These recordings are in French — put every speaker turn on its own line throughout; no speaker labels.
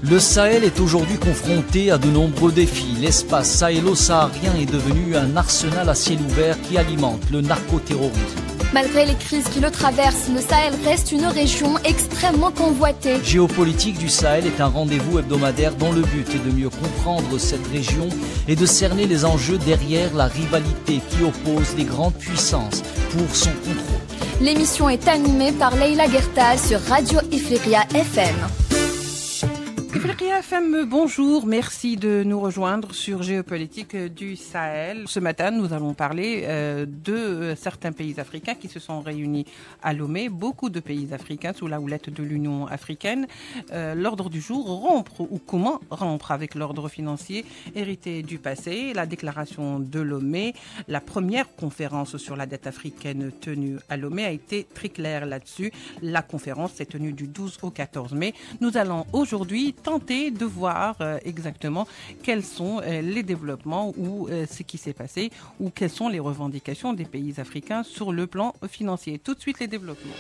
Le Sahel est aujourd'hui confronté à de nombreux défis. L'espace sahélo-saharien est devenu un arsenal à ciel ouvert qui alimente le narcoterrorisme.
Malgré les crises qui le traversent, le Sahel reste une région extrêmement convoitée.
Géopolitique du Sahel est un rendez-vous hebdomadaire dont le but est de mieux comprendre cette région et de cerner les enjeux derrière la rivalité qui oppose les grandes puissances pour son contrôle.
L'émission est animée par Leïla Gertal sur Radio Ifriqiya FM.
Ifriqiya FM, bonjour, merci de nous rejoindre sur Géopolitique du Sahel. Ce matin, nous allons parler de certains pays africains qui se sont réunis à Lomé, beaucoup de pays africains sous la houlette de l'Union africaine. L'ordre du jour, rompre ou comment rompre avec l'ordre financier hérité du passé, la déclaration de Lomé, la première conférence sur la dette africaine tenue à Lomé a été très claire là-dessus. La conférence s'est tenue du 12 au 14 mai. Nous allons aujourd'hui tenter de voir exactement quels sont les développements ou ce qui s'est passé ou quelles sont les revendications des pays africains sur le plan financier. Tout de suite les développements.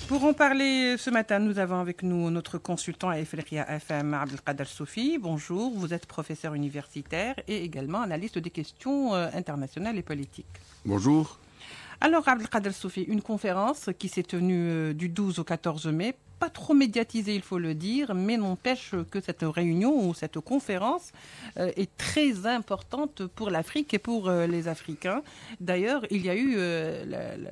Pour en parler ce matin, nous avons avec nous notre consultant à Ifriqiya FM, Abdelkader Soufi. Bonjour, vous êtes professeur universitaire et également analyste des questions internationales et politiques.
Bonjour.
Alors Abdelkader Soufi, une conférence qui s'est tenue du 12 au 14 mai, pas trop médiatisée, il faut le dire, mais n'empêche que cette réunion ou cette conférence est très importante pour l'Afrique et pour les Africains. D'ailleurs, il y a eu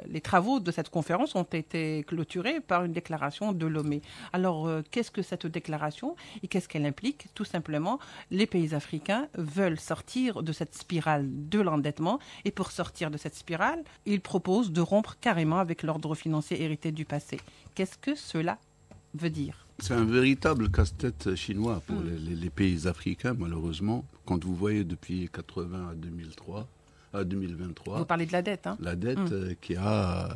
les travaux de cette conférence ont été clôturés par une déclaration de Lomé. Alors, qu'est-ce que cette déclaration et qu'est-ce qu'elle implique? Tout simplement, les pays africains veulent sortir de cette spirale de l'endettement et pour sortir de cette spirale, ils proposent de rompre carrément avec l'ordre financier hérité du passé. Qu'est-ce que cela veut dire?
C'est un véritable casse-tête chinois pour les pays africains, malheureusement. Quand vous voyez depuis 80 à 2023...
Vous parlez de la dette, hein?
La dette qui a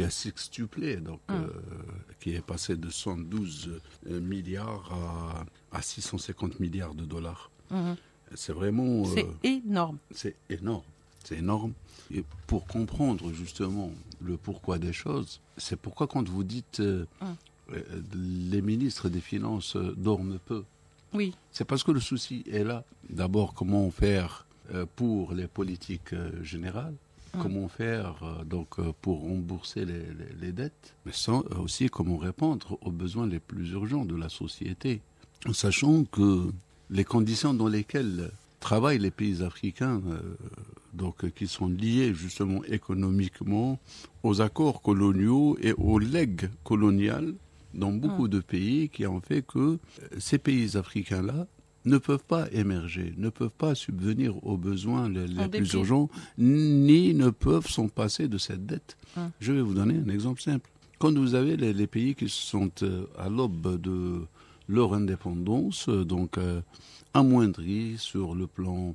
sextuplé, donc qui est passée de 112 milliards à 650 milliards de dollars. C'est vraiment...
C'est énorme.
C'est énorme. C'est énorme. Et pour comprendre justement le pourquoi des choses, c'est pourquoi quand vous dites... les ministres des Finances dorment peu.
Oui. C'est
parce que le souci est là. D'abord, comment faire pour les politiques générales, comment faire pour rembourser les dettes, mais aussi comment répondre aux besoins les plus urgents de la société. Sachant que les conditions dans lesquelles travaillent les pays africains, qui sont liés justement économiquement aux accords coloniaux et aux legs coloniales, dans beaucoup de pays qui ont fait que ces pays africains-là ne peuvent pas émerger, ne peuvent pas subvenir aux besoins les plus urgents, ni ne peuvent s'en passer de cette dette. Je vais vous donner un exemple simple. Quand vous avez les pays qui sont à l'aube de leur indépendance, amoindris sur le plan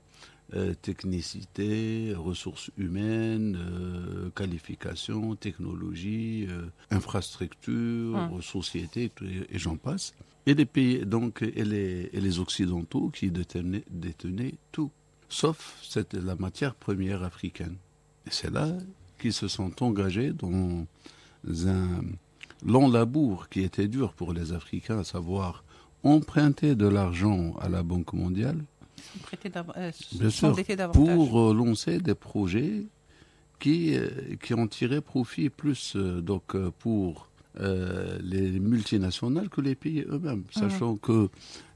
technicité, ressources humaines, qualification, technologie, infrastructure, société, et j'en passe. Et les pays, et les Occidentaux qui détenaient tout, sauf la matière première africaine. Et c'est là qu'ils se sont engagés dans un long labour qui était dur pour les Africains, à savoir emprunter de l'argent à la Banque mondiale, bien sûr, pour lancer des projets qui ont tiré profit plus pour les multinationales que les pays eux-mêmes, sachant que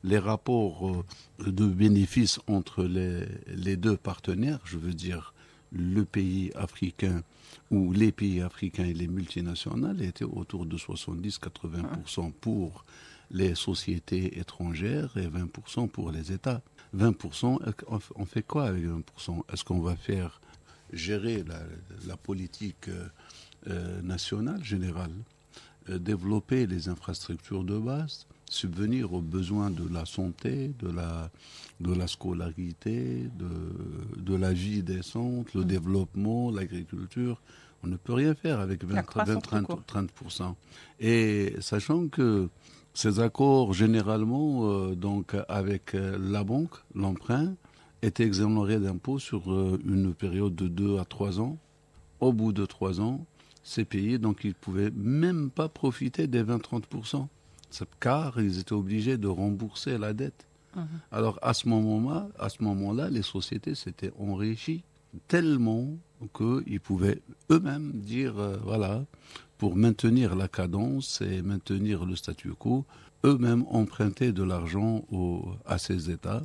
les rapports de bénéfices entre les deux partenaires, je veux dire le pays africain ou les pays africains et les multinationales, étaient autour de 70-80% pour les sociétés étrangères et 20% pour les États. 20%, on fait quoi avec 20%? Est-ce qu'on va faire gérer la politique nationale, générale, développer les infrastructures de base, subvenir aux besoins de la santé, de la scolarité, de la vie décente, le développement, l'agriculture? On ne peut rien faire avec 20-30%. Et sachant que ces accords, généralement, avec la banque, l'emprunt, étaient exonérés d'impôts sur une période de 2 à 3 ans. Au bout de 3 ans, ces pays, ils ne pouvaient même pas profiter des 20-30%. car ils étaient obligés de rembourser la dette. Alors à ce moment-là, les sociétés s'étaient enrichies tellement qu'ils pouvaient eux-mêmes dire, voilà, pour maintenir la cadence et maintenir le statu quo, eux-mêmes emprunter de l'argent à ces États.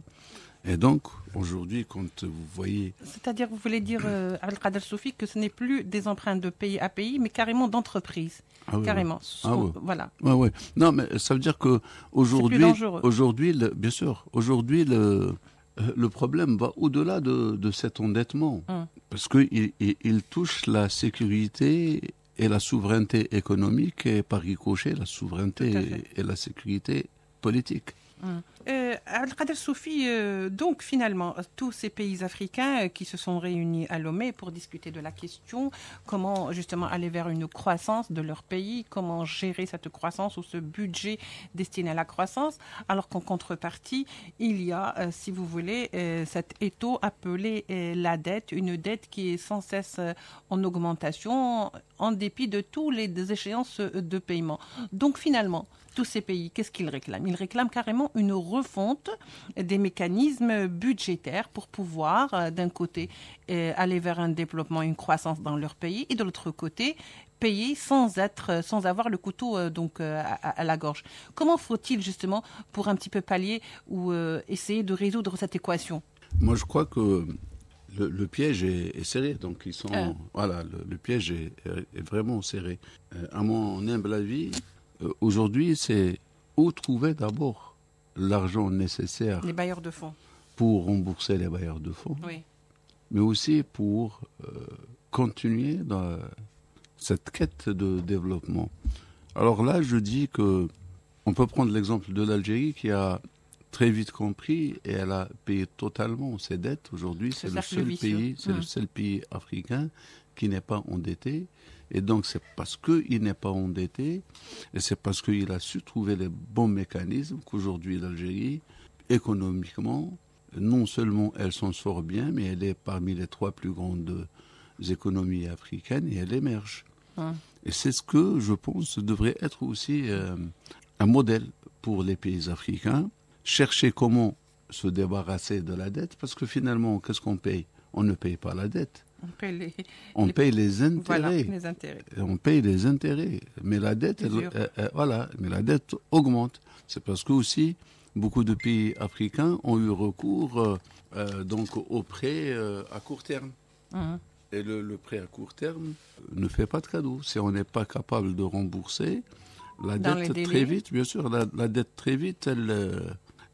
Et donc, aujourd'hui, quand vous voyez...
C'est-à-dire, vous voulez dire, Abdelkader Soufi, que ce n'est plus des emprunts de pays à pays, mais carrément d'entreprises.
Ah oui,
carrément.
Oui.
Voilà.
Ouais. Non, mais ça veut dire qu'aujourd'hui, bien sûr, aujourd'hui, le problème va au-delà de cet endettement. Parce qu'il touche la sécurité et la souveraineté économique et par ricochet la souveraineté et la sécurité politique.
Abdelkader Soufi, donc finalement, tous ces pays africains qui se sont réunis à Lomé pour discuter de la question, comment justement aller vers une croissance de leur pays, comment gérer cette croissance ou ce budget destiné à la croissance, alors qu'en contrepartie, il y a, si vous voulez, cet étau appelé la dette, une dette qui est sans cesse en augmentation en dépit de tous les échéances de paiement. Donc finalement, tous ces pays, qu'est-ce qu'ils réclament? Ils réclament carrément une refonte des mécanismes budgétaires pour pouvoir, d'un côté, aller vers un développement, une croissance dans leur pays, et de l'autre côté, payer sans avoir le couteau à la gorge. Comment faut-il justement pour un petit peu pallier ou essayer de résoudre cette équation?
Moi, je crois que le piège est serré. Donc, le piège est vraiment serré. À mon humble avis, aujourd'hui, c'est où trouver d'abord l'argent nécessaire.
Les bailleurs de fonds.
Pour rembourser les bailleurs de fonds.
Oui.
Mais aussi pour continuer dans cette quête de développement. Alors là, je dis que on peut prendre l'exemple de l'Algérie qui a très vite compris et elle a payé totalement ses dettes. Aujourd'hui, c'est le seul pays africain qui n'est pas endetté. Et donc, c'est parce qu'il n'est pas endetté et c'est parce qu'il a su trouver les bons mécanismes qu'aujourd'hui, l'Algérie, économiquement, non seulement elle s'en sort bien, mais elle est parmi les 3 plus grandes économies africaines et elle émerge. Et c'est ce que, je pense, devrait être aussi un modèle pour les pays africains. Chercher comment se débarrasser de la dette, parce que finalement, qu'est-ce qu'on paye? On ne paye pas la dette. On paye les intérêts.
Voilà, les intérêts.
On paye les intérêts. Mais la dette, mais la dette augmente. C'est parce que aussi, beaucoup de pays africains ont eu recours au prêt à court terme. Et le prêt à court terme ne fait pas de cadeau. Si on n'est pas capable de rembourser, la dette très vite, bien sûr, la dette très vite,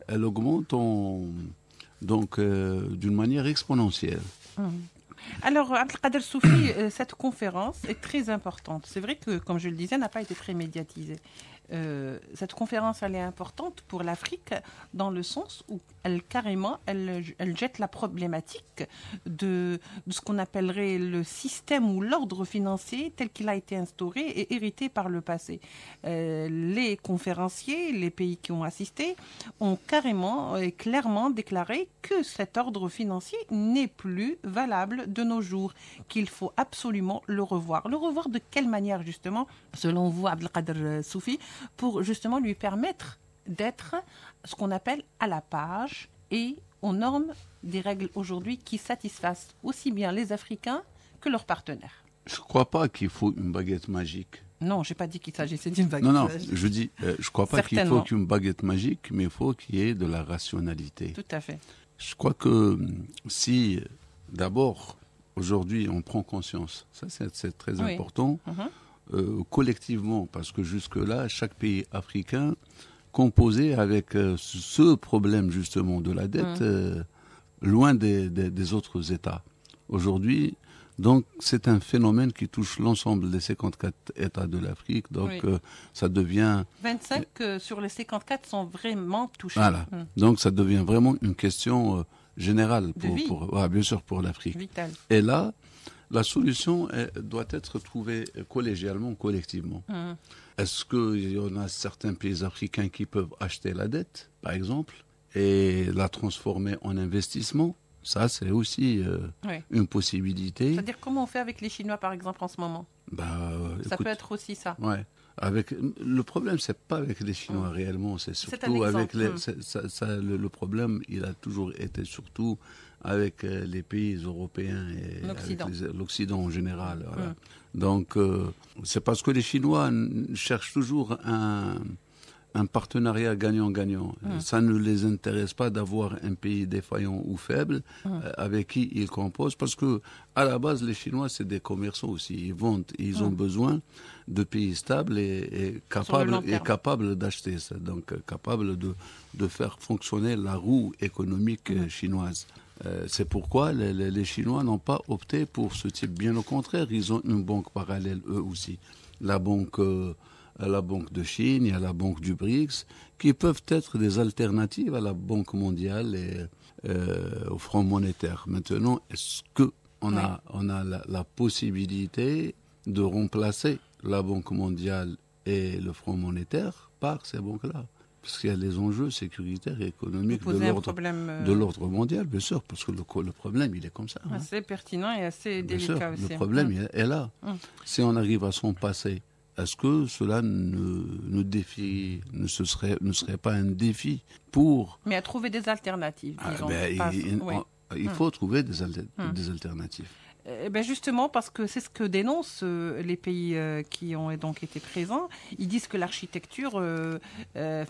elle augmente d'une manière exponentielle.
Alors, Abdelkader Soufi, cette conférence est très importante. C'est vrai que, comme je le disais, elle n'a pas été très médiatisée. Cette conférence, elle est importante pour l'Afrique dans le sens où elle jette la problématique de ce qu'on appellerait le système ou l'ordre financier tel qu'il a été instauré et hérité par le passé. Les conférenciers, les pays qui ont assisté, ont carrément et clairement déclaré que cet ordre financier n'est plus valable de nos jours, qu'il faut absolument le revoir. Le revoir de quelle manière, justement, selon vous, Abdelkader Soufi, pour justement lui permettre d'être ce qu'on appelle à la page et aux normes des règles aujourd'hui qui satisfassent aussi bien les Africains que leurs partenaires.
Je ne crois pas qu'il faut une baguette magique.
Non, je n'ai pas dit qu'il s'agissait d'une baguette magique.
Non, je dis, je ne crois pas qu'il faut qu'une baguette magique, mais il faut qu'il y ait de la rationalité.
Tout à fait.
Je crois que si, d'abord, aujourd'hui, on prend conscience, ça c'est très important, collectivement, parce que jusque-là, chaque pays africain composait avec ce problème justement de la dette loin des autres États. Aujourd'hui, donc c'est un phénomène qui touche l'ensemble des 54 États de l'Afrique, donc ça devient...
25 sur les 54 sont vraiment touchés.
Voilà, donc ça devient vraiment une question générale, bien sûr pour l'Afrique.
Vital.
Et là, la solution doit être trouvée collégialement, collectivement. Est-ce qu'il y en a certains pays africains qui peuvent acheter la dette, par exemple, et la transformer en investissement? Ça, c'est aussi une possibilité.
C'est-à-dire comment on fait avec les Chinois, par exemple, en ce moment? Ça peut être aussi ça.
Ouais. Le problème, c'est pas avec les Chinois réellement, c'est surtout avec le problème, il a toujours été surtout avec les pays européens et l'Occident en général. Voilà. Donc, c'est parce que les Chinois cherchent toujours un partenariat gagnant-gagnant. Ça ne les intéresse pas d'avoir un pays défaillant ou faible avec qui ils composent, parce que à la base, les Chinois, c'est des commerçants aussi. Ils vendent, ils ont besoin de pays stables et capables d'acheter ça, donc capables de faire fonctionner la roue économique chinoise. C'est pourquoi les Chinois n'ont pas opté pour ce type. Bien au contraire, ils ont une banque parallèle, eux aussi. La banque de Chine, il y a la banque du BRICS, qui peuvent être des alternatives à la Banque mondiale et au Fonds monétaire. Maintenant, est-ce qu'on a la possibilité de remplacer la Banque mondiale et le Fonds monétaire par ces banques-là? Parce qu'il y a les enjeux sécuritaires et économiques de l'ordre mondial, bien sûr, parce que le problème, il est comme ça.
Assez pertinent et assez délicat aussi.
Le problème est là. Si on arrive à s'en passer, est-ce que cela ne serait pas un défi pour...
Mais à trouver des alternatives, disons.
Il faut trouver des alternatives.
Justement, parce que c'est ce que dénoncent les pays qui ont donc été présents. Ils disent que l'architecture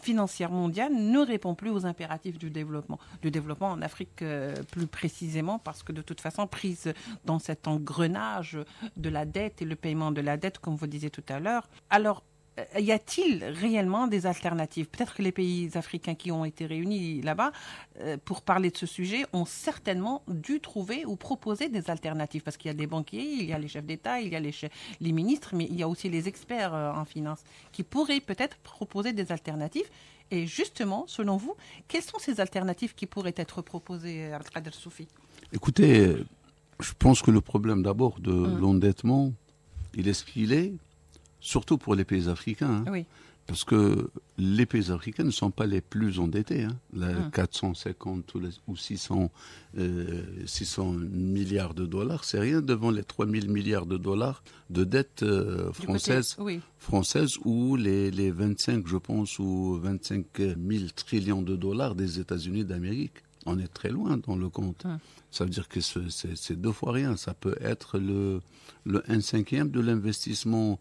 financière mondiale ne répond plus aux impératifs du développement. Du développement en Afrique plus précisément, parce que de toute façon, prise dans cet engrenage de la dette et le paiement de la dette, comme vous disiez tout à l'heure. Alors, y a-t-il réellement des alternatives? Peut-être que les pays africains qui ont été réunis là-bas pour parler de ce sujet ont certainement dû trouver ou proposer des alternatives, parce qu'il y a des banquiers, il y a les chefs d'État, il y a les ministres, mais il y a aussi les experts en finance qui pourraient peut-être proposer des alternatives. Et justement, selon vous, quelles sont ces alternatives qui pourraient être proposées, Abdelkader Soufi?
Écoutez, je pense que le problème d'abord de l'endettement, il est ce qu'il est. Surtout pour les pays africains,
oui.
Parce que les pays africains ne sont pas les plus endettés. 450 ou 600 milliards de dollars, c'est rien devant les 3 000 milliards de dollars de dette française, ou les 25, je pense, ou 25 000 trillions de dollars des États-Unis d'Amérique. On est très loin dans le compte. Ça veut dire que c'est 2 fois rien. Ça peut être le 1/5 de l'investissement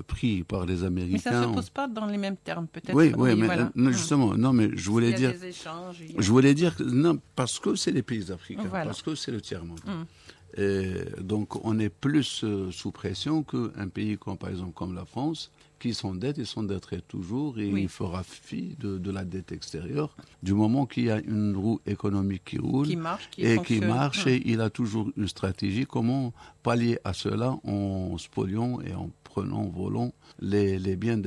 pris par les Américains.
Mais ça ne se pose pas dans les mêmes termes, peut-être.
Oui, mais voilà. Justement, non, mais je voulais dire.
Des échanges,
je voulais dire non, parce que c'est les pays africains, parce que c'est le tiers-monde. Donc, on est plus sous pression qu'un pays par exemple comme la France, qui s'endette et s'endetterait toujours, et il fera fi de la dette extérieure du moment qu'il y a une roue économique qui roule, qui marche, et il a toujours une stratégie comment pallier à cela en spoliant et en volant les biens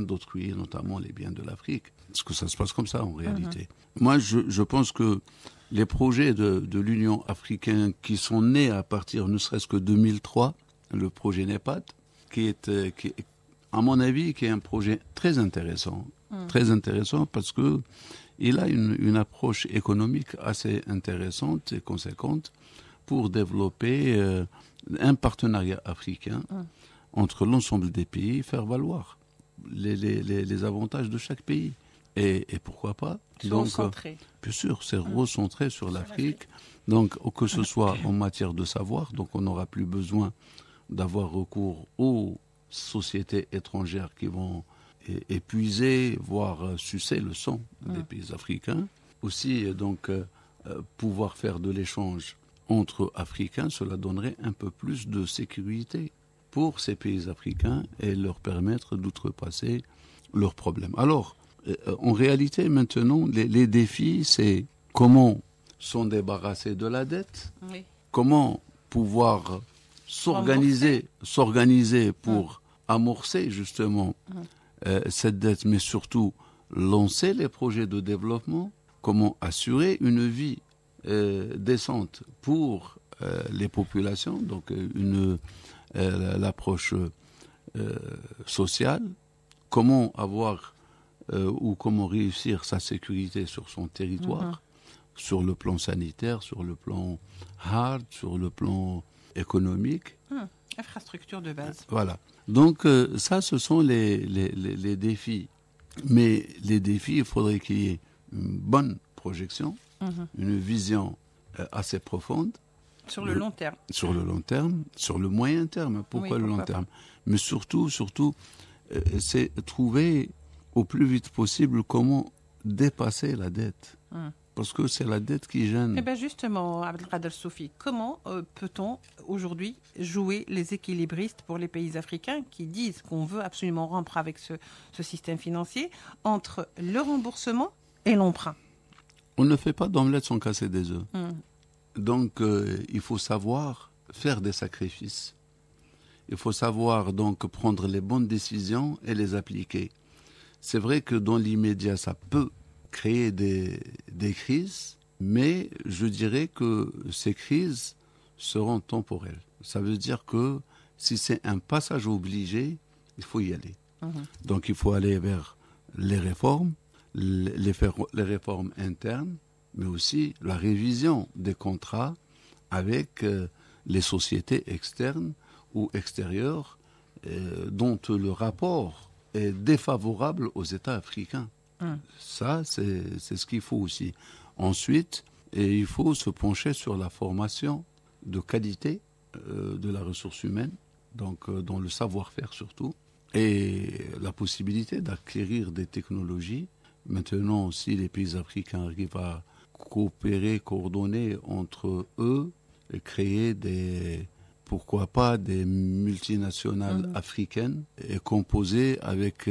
d'autrui, notamment les biens de l'Afrique. Parce que ça se passe comme ça en réalité. Moi, je pense que les projets de l'Union africaine qui sont nés à partir, ne serait-ce que 2003, le projet NEPAD, qui est à mon avis, qui est un projet très intéressant parce que il a une approche économique assez intéressante et conséquente pour développer un partenariat africain entre l'ensemble des pays, faire valoir les avantages de chaque pays. Et pourquoi pas
recentré.
Bien sûr, c'est recentré sur l'Afrique. Donc, que ce soit en matière de savoir, donc on n'aura plus besoin d'avoir recours aux sociétés étrangères qui vont épuiser, voire sucer le sang des pays africains. Aussi, donc, pouvoir faire de l'échange entre Africains, cela donnerait un peu plus de sécurité pour ces pays africains et leur permettre d'outrepasser leurs problèmes. Alors, en réalité, maintenant, les défis, c'est comment s'en débarrasser de la dette, comment pouvoir s'organiser pour amorcer justement cette dette, mais surtout lancer les projets de développement, comment assurer une vie décente pour les populations, donc l'approche sociale, comment avoir ou comment réussir sa sécurité sur son territoire, sur le plan sanitaire, sur le plan hard, sur le plan économique,
Infrastructure de base.
Voilà. Donc ça, ce sont les défis. Mais les défis, il faudrait qu'il y ait une bonne projection, une vision assez profonde.
Sur le long terme.
Sur le long terme, sur le moyen terme. Pourquoi le long terme? Mais surtout, c'est trouver au plus vite possible comment dépasser la dette. Parce que c'est la dette qui gêne.
Eh bien justement, Abdelkader Soufi, comment peut-on aujourd'hui jouer les équilibristes pour les pays africains qui disent qu'on veut absolument rompre avec ce système financier entre le remboursement et l'emprunt?
On ne fait pas d'omelette sans casser des œufs. Donc, il faut savoir faire des sacrifices. Il faut savoir donc prendre les bonnes décisions et les appliquer. C'est vrai que dans l'immédiat, ça peut créer des crises, mais je dirais que ces crises seront temporelles. Ça veut dire que si c'est un passage obligé, il faut y aller. Donc, il faut aller vers les réformes, les réformes internes, mais aussi la révision des contrats avec les sociétés externes ou extérieures dont le rapport est défavorable aux États africains. Ça, c'est ce qu'il faut aussi. Ensuite, il faut se pencher sur la formation de qualité de la ressource humaine, donc dans le savoir-faire surtout, et la possibilité d'acquérir des technologies. Maintenant aussi, les pays africains arrivent à coopérer, coordonner entre eux et créer pourquoi pas des multinationales africaines et composées avec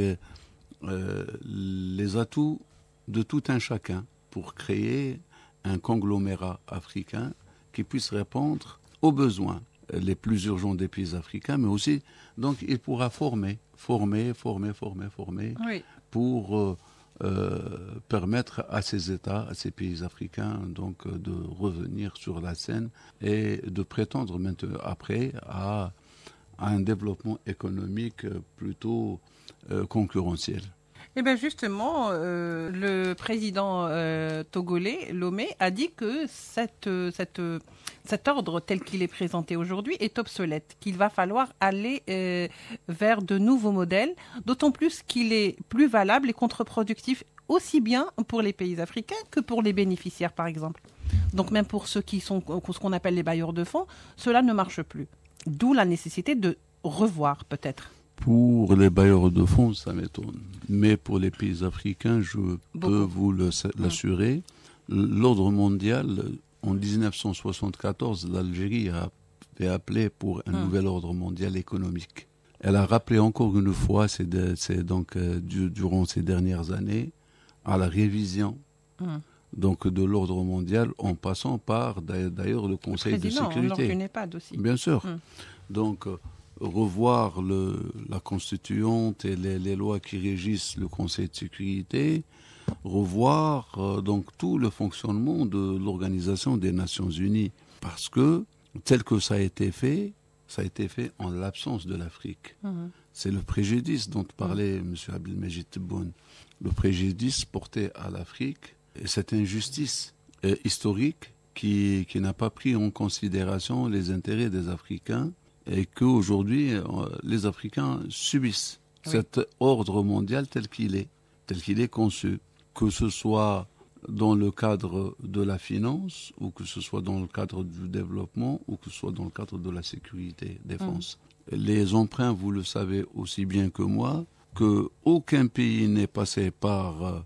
les atouts de tout un chacun pour créer un conglomérat africain qui puisse répondre aux besoins les plus urgents des pays africains, mais aussi, donc, il pourra former pour permettre à ces États, à ces pays africains, donc, de revenir sur la scène et de prétendre maintenant, après à un développement économique plutôt concurrentiel.
Eh bien justement, le président togolais, Lomé, a dit que cet ordre tel qu'il est présenté aujourd'hui est obsolète, qu'il va falloir aller vers de nouveaux modèles, d'autant plus qu'il est plus valable et contre-productif aussi bien pour les pays africains que pour les bénéficiaires, par exemple. Donc même pour ceux qui sont ce qu'on appelle les bailleurs de fonds, cela ne marche plus. D'où la nécessité de revoir peut-être.
Pour les bailleurs de fonds, ça m'étonne. Mais pour les pays africains, je peux vous l'assurer, l'ordre mondial, en 1974, l'Algérie avait appelé pour un nouvel ordre mondial économique. Elle a rappelé encore une fois, durant ces dernières années, à la révision donc de l'ordre mondial, en passant par d'ailleurs le Conseil de sécurité.
Aussi.
Bien sûr. Donc, revoir la constituante et les lois qui régissent le Conseil de sécurité, revoir donc tout le fonctionnement de l'Organisation des Nations Unies. Parce que, tel que ça a été fait en l'absence de l'Afrique. C'est le préjudice dont parlait M. Abdelmajid Tebboune. Le préjudice porté à l'Afrique et cette injustice historique qui n'a pas pris en considération les intérêts des Africains et qu'aujourd'hui, les Africains subissent cet ordre mondial tel qu'il est conçu, que ce soit dans le cadre de la finance, ou que ce soit dans le cadre du développement, ou que ce soit dans le cadre de la sécurité, défense. Les emprunts, vous le savez aussi bien que moi, qu'aucun pays n'est passé par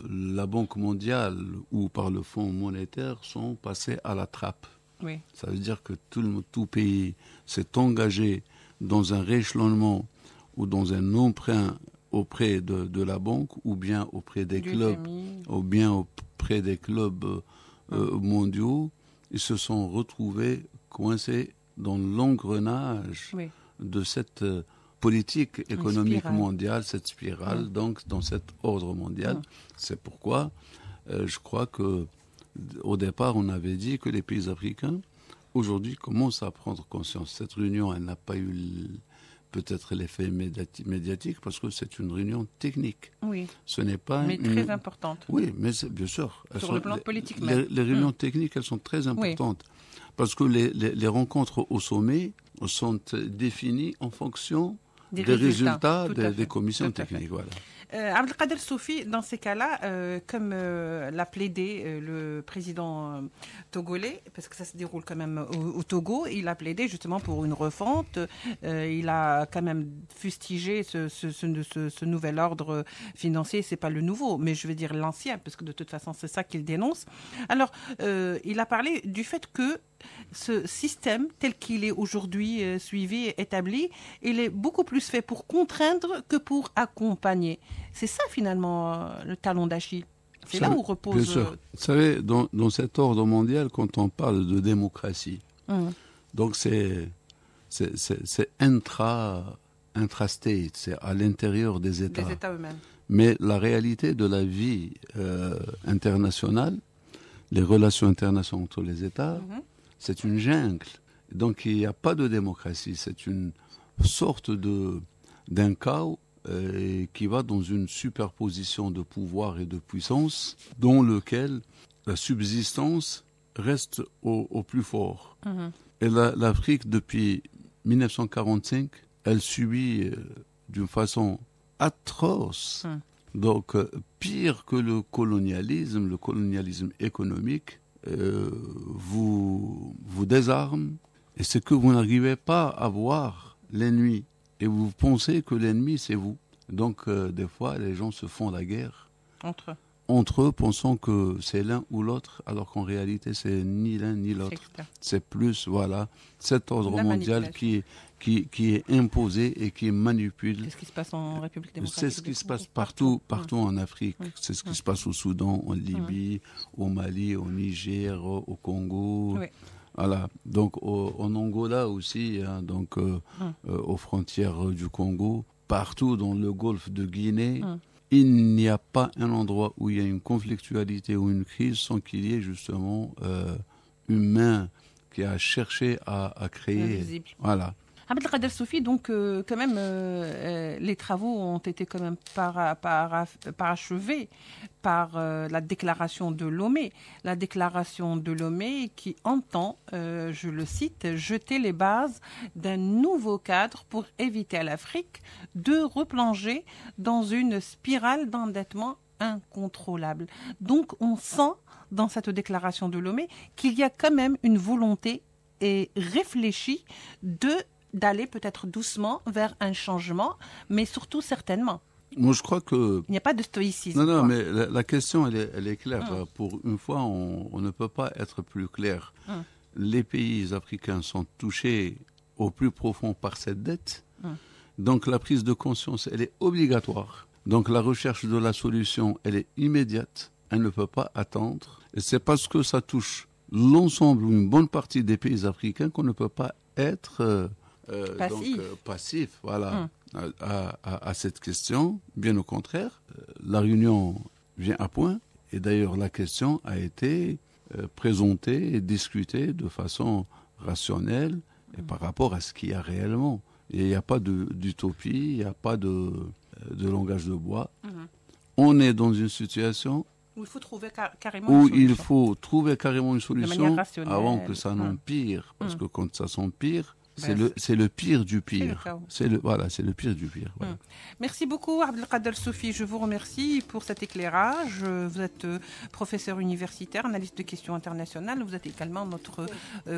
la Banque mondiale ou par le Fonds monétaire sont passés à la trappe.
Oui.
Ça veut dire que tout pays s'est engagé dans un rééchelonnement ou dans un emprunt auprès de la banque ou bien auprès des clubs, ou bien auprès des clubs mondiaux. Ils se sont retrouvés coincés dans l'engrenage de cette politique économique mondiale, cette spirale, donc dans cet ordre mondial. C'est pourquoi je crois que au départ, on avait dit que les pays africains, aujourd'hui, commencent à prendre conscience. Cette réunion, elle n'a pas eu peut-être l'effet médiatique parce que c'est une réunion technique.
Oui.
Ce n'est pas
mais très importante.
Oui, mais bien sûr.
Sur le plan politique
même. Les réunions techniques, elles sont très importantes. Oui. Parce que les rencontres au sommet sont définies en fonction des résultats des commissions techniques. Voilà.
Abdelkader Sofi, dans ces cas-là, comme l'a plaidé le président togolais, parce que ça se déroule quand même au Togo, il a plaidé justement pour une refonte. Il a quand même fustigé ce nouvel ordre financier. C'est pas le nouveau, mais je veux dire l'ancien, parce que de toute façon c'est ça qu'il dénonce. Alors, il a parlé du fait que ce système tel qu'il est aujourd'hui suivi et établi, il est beaucoup plus fait pour contraindre que pour accompagner. C'est ça finalement le talon d'Achille. C'est là où repose...
Bien sûr. Vous savez, dans cet ordre mondial, quand on parle de démocratie, donc c'est intra-state, c'est à l'intérieur des États.
Des États eux-mêmes.
Mais la réalité de la vie internationale, les relations internationales entre les États, c'est une jungle. Donc il n'y a pas de démocratie. C'est une sorte d'un chaos qui va dans une superposition de pouvoir et de puissance dans lequel la subsistance reste au plus fort. Et l'Afrique, depuis 1945, elle subit d'une façon atroce, donc pire que le colonialisme économique, vous désarme, et c'est que vous n'arrivez pas à voir l'ennemi, et vous pensez que l'ennemi c'est vous. Donc des fois les gens se font la guerre entre eux, pensant que c'est l'un ou l'autre, alors qu'en réalité c'est ni l'un ni l'autre. C'est plus cet ordre mondial qui est imposé et qui manipule.
C'est ce qui se passe en République démocratique.
C'est ce qui se passe partout en Afrique. C'est ce qui se passe au Soudan, en Libye, au Mali, au Niger, au Congo. Voilà. Donc en Angola aussi, aux frontières du Congo, partout dans le golfe de Guinée. Il n'y a pas un endroit où il y a une conflictualité ou une crise sans qu'il y ait justement une main qui a cherché à créer.
Invisible.
Voilà.
Abdelkader Sofi, donc quand même, les travaux ont été quand même parachevés par la déclaration de Lomé. La déclaration de Lomé qui entend, je le cite, jeter les bases d'un nouveau cadre pour éviter à l'Afrique de replonger dans une spirale d'endettement incontrôlable. Donc on sent dans cette déclaration de Lomé qu'il y a quand même une volonté et réfléchie d'aller peut-être doucement vers un changement, mais surtout certainement.
Moi, je crois que...
Il n'y a pas de stoïcisme.
Non, mais la question, elle est claire. Pour une fois, on ne peut pas être plus clair. Les pays africains sont touchés au plus profond par cette dette. Donc, la prise de conscience, elle est obligatoire. Donc, la recherche de la solution, elle est immédiate. Elle ne peut pas attendre. Et c'est parce que ça touche l'ensemble ou une bonne partie des pays africains qu'on ne peut pas être... passif, à cette question. Bien au contraire, la réunion vient à point, et d'ailleurs la question a été présentée et discutée de façon rationnelle et par rapport à ce qu'il y a réellement. Et il n'y a pas d'utopie, il n'y a pas de langage de bois. On est dans une situation
où il faut trouver carrément une solution
avant que ça n'empire, parce que quand ça s'empire, c'est le pire du pire. C'est le pire du pire. Voilà.
Merci beaucoup Abdelkader Sofi, je vous remercie pour cet éclairage. Vous êtes professeur universitaire, analyste de questions internationales. Vous êtes également notre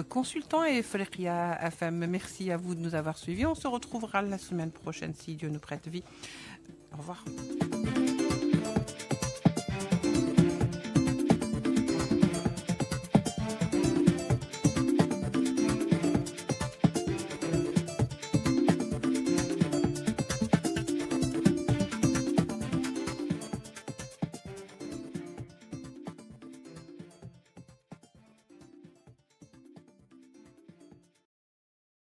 consultant et Africa FM. Merci à vous de nous avoir suivis. On se retrouvera la semaine prochaine si Dieu nous prête vie. Au revoir.